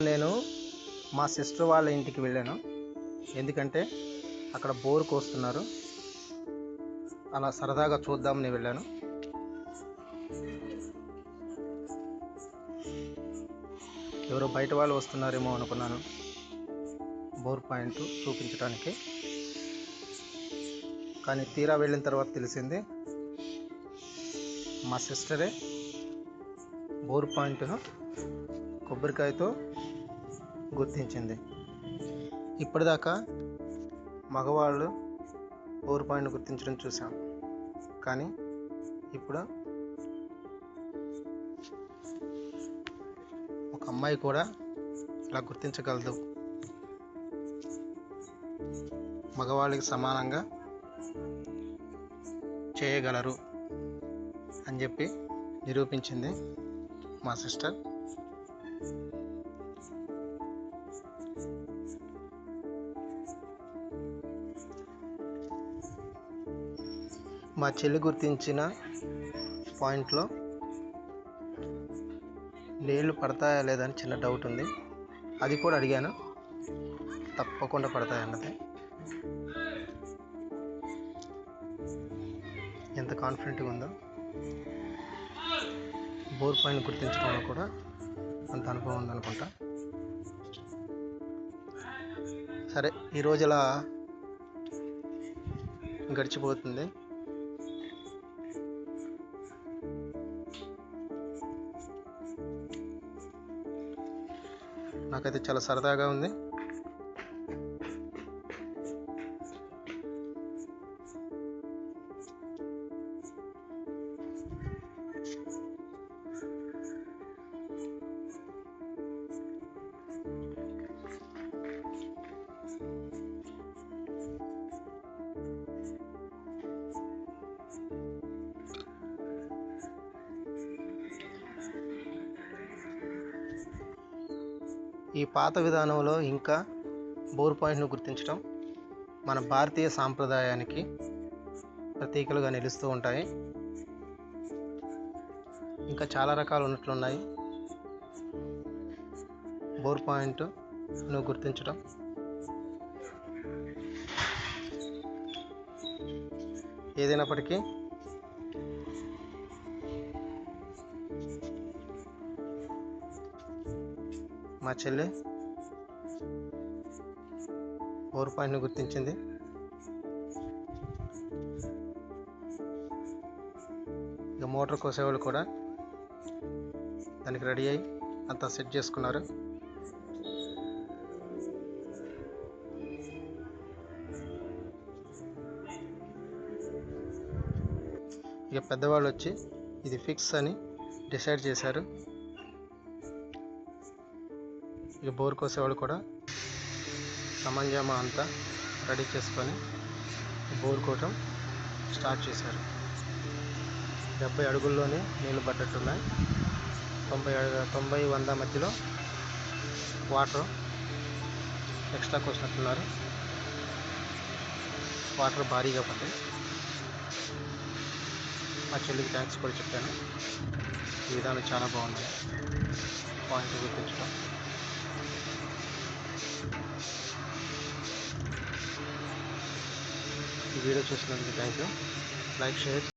నేను మా సిస్టర్ వాళ్ళ ఇంటికి వెళ్ళాను. ఎందుకంటే అక్కడ బోర్ కోస్తున్నారు. అలా సరదాగా చూద్దామని వెళ్ళాను. ఎవరో బయట వాళ్ళు వస్తున్నారేమో అనుకున్నాను బోర్ పాయింట్ చూపించడానికి. కానీ తీరా వెళ్ళిన తర్వాత తెలిసింది మా సిస్టరే బోర్ పాయింట్ను కొబ్బరికాయతో గుర్తించింది. ఇప్పటిదాకా మగవాళ్ళు బోర్ పాయింట్ గుర్తించడం చూసాం, కానీ ఇప్పుడు ఒక అమ్మాయి కూడా ఇలా గుర్తించగలదు, మగవాళ్ళకి సమానంగా చేయగలరు అని చెప్పి నిరూపించింది మా సిస్టర్. మా చెల్లి గుర్తించిన పాయింట్లో నీళ్లు పడతాయా లేదని చిన్న డౌట్ ఉంది. అది కూడా అడిగాను, తప్పకుండా పడతాయన్నది. ఎంత కాన్ఫిడెంట్గా ఉందో. బోర్ పాయింట్ గుర్తించడంలో కూడా అంత అనుభవం ఉందనుకుంటా. సరే, ఈరోజు ఇలా గడిచిపోతుంది. నాకైతే చాలా సరదాగా ఉంది. ఈ పాత విధానంలో ఇంకా బోర్ పాయింట్ను గుర్తించడం మన భారతీయ సాంప్రదాయానికి ప్రతీకలుగా నిలుస్తూ ఉంటాయి. ఇంకా చాలా రకాలు ఉన్నట్లున్నాయి బోర్ పాయింట్ను గుర్తించడం. ఏదైనప్పటికీ మా చెల్లి బోర్ పాయింట్ను గుర్తించింది. ఇక మోటార్ కోసేవాళ్ళు కూడా దానికి రెడీ అయ్యి అంతా సెట్ చేసుకున్నారు. ఇక పెద్దవాళ్ళు వచ్చి ఇది ఫిక్స్ అని డిసైడ్ చేశారు. ఇక బోర్ కోసేవాళ్ళు కూడా సమంజామా అంతా రెడీ చేసుకొని బోర్ కోయటం స్టార్ట్ చేశారు. 70 అడుగుల్లోనే నీళ్ళు పడ్డట్టున్నాయి. 90-100 మధ్యలో వాటర్ ఎక్స్ట్రా కోసినట్టున్నారు. వాటర్ భారీగా పడ్డాయి. మా చెల్లికి థ్యాంక్స్ కూడా చెప్పాను. ఈ విధానం చాలా బాగుంది పాయింట్ గుర్తించడం. ఈ వీడియో చూసినందుకు థ్యాంక్ యూ. Like, share.